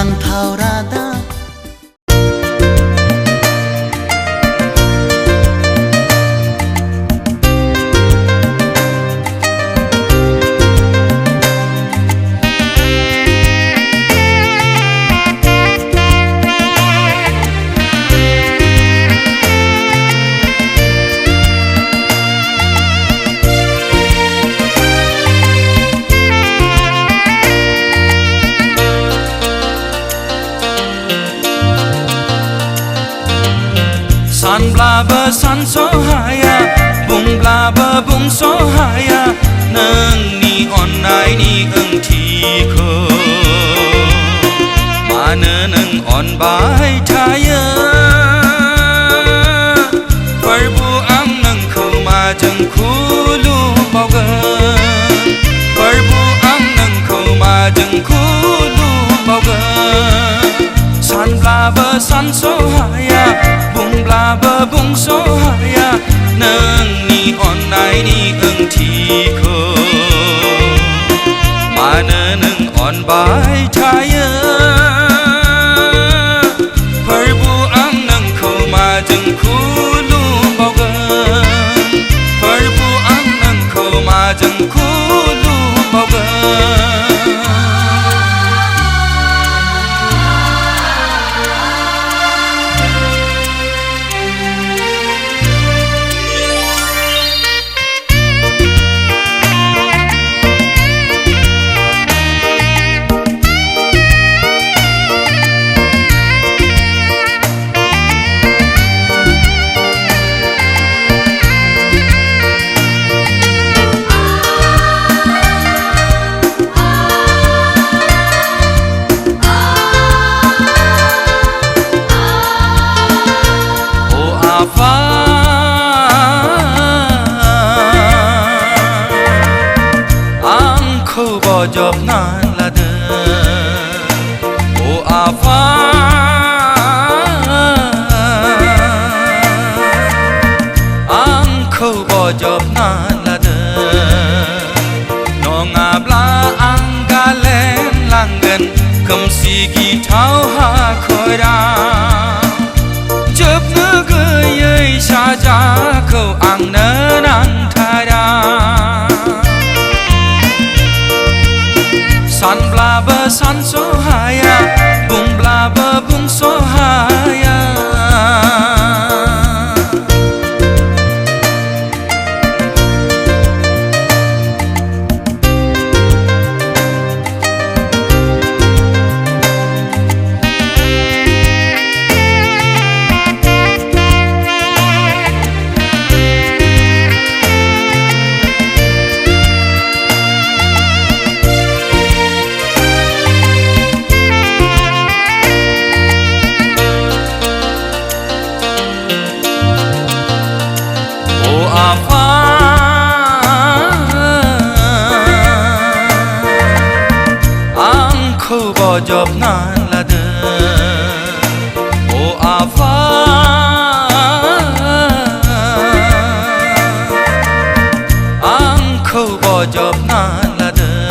lang thao ra da san bla bơ san so haya bung bla bơ bung so haya nâng ni on nai ni ưng thi khơ mà nâng on bai thaya phải bu ang nâng khâu mà chẳng khu lu bao gơ phải bu ang nâng khâu mà chẳng khu lu bao gơ san bla bơ san so haya bung bla bơ bung so haya nâng ni on nai ni ưng thi khơ mà nâng on bai thaya phải bu ang nâng khâu mà chẳng khu lu bao gơ phải bu ang nâng khâu mà chẳng khu lu bao gơ khâu bò dọc nan là đơ ô à pha ang khâu bò dọc nan là đơ nó ngà bla ang ga lên lang gần cầm xì ghi tháo ha khơi ra chớp nước gơi ơi xa giá khâu ang nơ nan thay ra san bla bơ san so haya bung bla bơ bung so haya khâu bò dọc nan là đơ ô à pha ang khâu bò dọc nan là đơ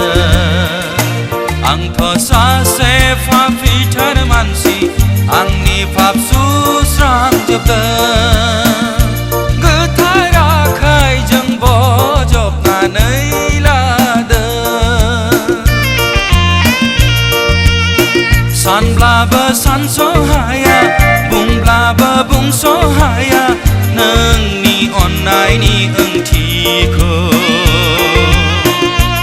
ang thọ sa se pha phi thân man si ang ni pháp su sang chụp tơ cứ thái ra khai dâng bò dọc nan ấy là san bla bơ san so haya bung bla bơ bung so haya nâng ni on nai ni ưng thi khơ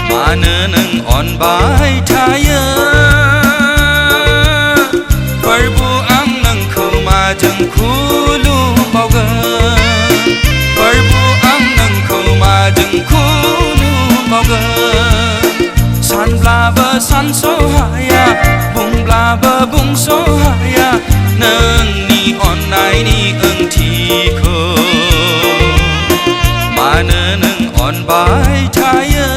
mà nâng on bai thaya phải bu ang nâng khâu mà chẳng khu lu bao gơ phải bu ang nâng khâu mà chẳng khu lu bao gơ san bla bơ san so haya bung bla bơ bung so haya nâng ni on nai ni ưng thi khơ mà nâng on bai thaya